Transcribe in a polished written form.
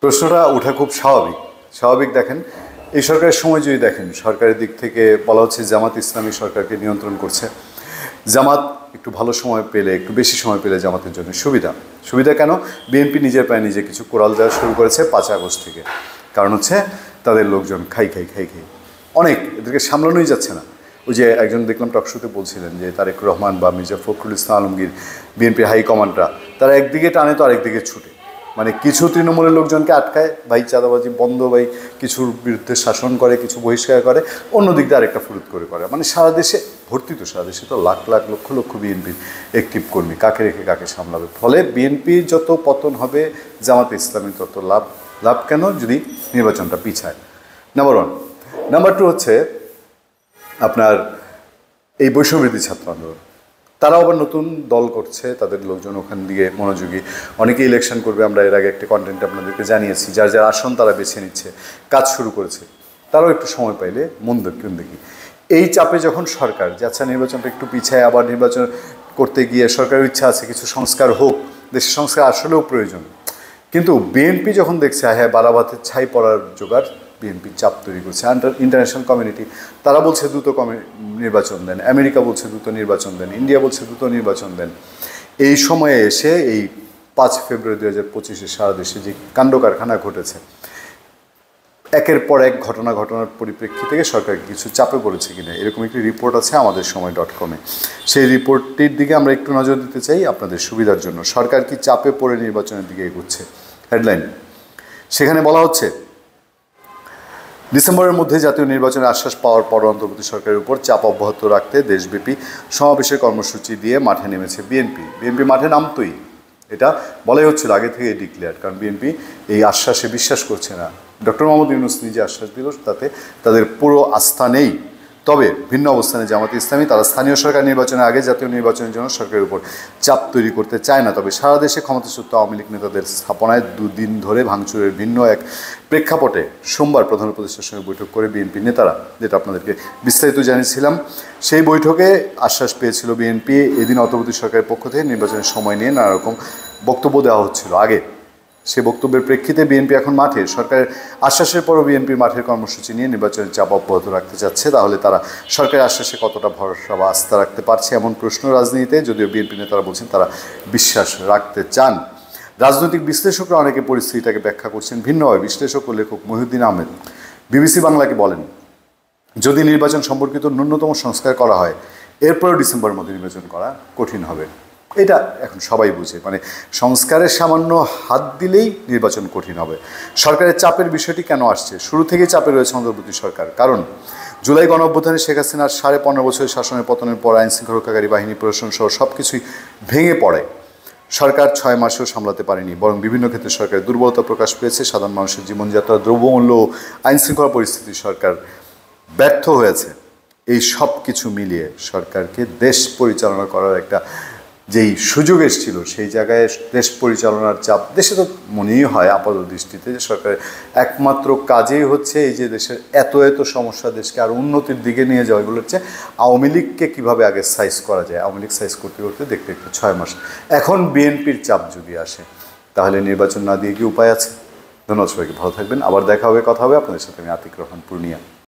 প্রশ্নটা ওঠা খুব স্বাভাবিক দেখেন এই সরকারের সময় যদি দেখেন সরকারের দিক থেকে বলা হচ্ছে জামাত ইসলামী সরকারকে নিয়ন্ত্রণ করছে। জামাত একটু ভালো সময় পেলে একটু বেশি সময় পেলে জামাতের জন্য সুবিধা কেন? বিএনপি নিজের পায়ে নিজে কিছু কোরাল দেওয়া শুরু করেছে 5 আগস্ট থেকে। কারণ হচ্ছে তাদের লোকজন খাই অনেক, এদেরকে সামলানোই যাচ্ছে না। ওই যে একজন দেখলাম টকশোতে বলছিলেন যে তারেক রহমান বা মির্জা ফখরুল ইসলাম আলমগীর বিএনপির হাইকমান্ডরা তারা একদিকে টানে তো আরেকদিকে ছুটে, মানে কিছু তৃণমূলের লোকজনকে আটকায়, ভাই চাঁদাবাজি বন্ধ, ভাই কিছুর বিরুদ্ধে শাসন করে, কিছু বহিষ্কার করে, অন্যদিক দিয়ে আরেকটা ফুরুত করে। মানে সারা দেশে ভর্তি তো, সারা দেশে তো লাখ লক্ষ বিএনপির অ্যাক্টিভ কর্মী, কাকে রেখে কাকে সামলাবে। ফলে বিএনপির যত পতন হবে জামাতে ইসলামী তত লাভ কেন যদি নির্বাচনটা পিছায়। নাম্বার 1। নাম্বার 2 হচ্ছে আপনার এই বৈষম্যবিরোধী ছাত্র আন্দোলন, তারাও আবার নতুন দল করছে, তাদের লোকজন ওখান দিয়ে মনোযোগী, অনেকে ইলেকশন করবে। আমরা এর আগে একটা কন্টেন্ট আপনাদেরকে জানিয়েছি, যার আসন তারা বেছে নিচ্ছে, কাজ শুরু করেছে। তারাও একটু সময় পাইলে মন দেখি এই চাপে যখন সরকার যে আচ্ছা নির্বাচনটা একটু পিছায়, আবার নির্বাচন করতে গিয়ে সরকারের ইচ্ছা আছে কিছু সংস্কার হোক, দেশের সংস্কার আসলেও প্রয়োজন, কিন্তু বিএনপি যখন দেখছে হ্যাঁ বারাবাতের ছাই পড়ার জোগাড়, বিএনপি চাপ তৈরি করছে। ইন্টারন্যাশনাল কমিউনিটি তারা বলছে দ্রুত নির্বাচন দেন, আমেরিকা বলছে দ্রুত নির্বাচন দেন, ইন্ডিয়া বলছে দ্রুত নির্বাচন দেন। এই সময়ে এসে এই 5 ফেব্রুয়ারি 2025 সারা দেশে যে কাণ্ড কারখানা ঘটেছে, একের পর এক ঘটনার পরিপ্রেক্ষিতে থেকে সরকার কিছু চাপে পড়েছে কিনা এরকম একটি রিপোর্ট আছে আমাদের সময়.com-এ। সেই রিপোর্টটির দিকে আমরা একটু নজর দিতে চাই আপনাদের সুবিধার জন্য। সরকার কি চাপে পড়ে নির্বাচনের দিকে এগোচ্ছে, হেডলাইন। সেখানে বলা হচ্ছে ডিসেম্বরের মধ্যে জাতীয় নির্বাচনের আশ্বাস পাওয়ার পর অন্তর্বর্তী সরকারের উপর চাপ অব্যাহত রাখতে দেশব্যাপী সমাবেশের কর্মসূচি দিয়ে মাঠে নেমেছে বিএনপি মাঠে নামতই, এটা বলাই হচ্ছিল আগে থেকে ডিক্লেয়ার, কারণ বিএনপি এই আশ্বাসে বিশ্বাস করছে না। ডক্টর মোহাম্মদ ইউনূস নিজে আশ্বাস দিল তাতে তাদের পুরো আস্থা নেই। তবে ভিন্ন অবস্থানে জামাতে ইসলামী, তারা স্থানীয় সরকার নির্বাচনের আগে জাতীয় নির্বাচনের জন্য সরকারের উপর চাপ তৈরি করতে চায় না। তবে সারা দেশে ক্ষমতাচ্যুত আওয়ামী লীগ নেতাদের স্থাপনায় 2 দিন ধরে ভাঙচুরের ভিন্ন এক প্রেক্ষাপটে সোমবার প্রধান উপদেষ্টার সঙ্গে বৈঠক করে বিএনপি নেতারা, যেটা আপনাদেরকে বিস্তারিত জানিয়েছিলাম, সেই বৈঠকে আশ্বাস পেয়েছিল বিএনপি। এদিন অন্তর্বর্তী সরকারের পক্ষ থেকে নির্বাচনের সময় নিয়ে নানা রকম বক্তব্য দেওয়া হচ্ছিল আগে। সে বক্তব্যের প্রেক্ষিতে বিএনপি এখন মাঠে, সরকারের আশ্বাসের পরও বিএনপির মাঠের কর্মসূচি নিয়ে নির্বাচনের চাপ অব্যাহত রাখতে চাচ্ছে। তাহলে তারা সরকারের আশ্বাসে কতটা ভরসা বা আস্থা রাখতে পারছে এমন প্রশ্ন রাজনীতিতে, যদিও বিএনপি নেতারা বলছেন তারা বিশ্বাস রাখতে চান। রাজনৈতিক বিশ্লেষকরা অনেকে পরিস্থিতিটাকে ব্যাখ্যা করছেন ভিন্নভাবে। বিশ্লেষক ও লেখক মহিউদ্দিন আহমেদ বিবিসি বাংলাকে বলেন, যদি নির্বাচন সম্পর্কিত ন্যূনতম সংস্কার করা হয় এরপরেও ডিসেম্বরের মধ্যে নির্বাচন করা কঠিন হবে। এটা এখন সবাই বুঝে, মানে সংস্কারের সামান্য হাত দিলেই নির্বাচন কঠিন হবে। সরকারের চাপের বিষয়টি কেন আসছে? শুরু থেকেই চাপে রয়েছে অন্তর্বর্তী সরকার, কারণ জুলাই গণঅভ্যুত্থানে শেখ হাসিনার 15.5 বছরের শাসনের পতনের পর আইন শৃঙ্খলা রক্ষাকারী বাহিনী, প্রশাসন সহ সব কিছুই ভেঙে পড়ে। সরকার 6 মাসেও সামলাতে পারেনি, বরং বিভিন্ন ক্ষেত্রে সরকারের দুর্বলতা প্রকাশ পেয়েছে। সাধারণ মানুষের জীবনযাত্রা, দ্রব্যমূল্য, আইন শৃঙ্খলা পরিস্থিতি সরকার ব্যর্থ হয়েছে। এই সব কিছু মিলিয়ে সরকারকে দেশ পরিচালনা করার একটা যেই সুযোগ এসেছিল, সেই জায়গায় দেশ পরিচালনার চাপ, দেশে তো মনেই হয় আপাত দৃষ্টিতে যে সরকারের একমাত্র কাজেই হচ্ছে এই যে দেশের এত সমস্যা, দেশকে আরও উন্নতির দিকে নিয়ে যাওয়া। এগুলো হচ্ছে আওয়ামী লীগকে কীভাবে আগে সাইজ করা যায়, আওয়ামী লীগ সাইজ করতে দেখতে 6 মাস। এখন বিএনপির চাপ যদি আসে তাহলে নির্বাচন না দিয়ে কি উপায় আছে? ধন্যবাদ সবাইকে, ভালো থাকবেন। আবার দেখা হবে, কথা হবে আপনাদের সাথে। আমি আতিক রহমান, পূর্ণিয়া।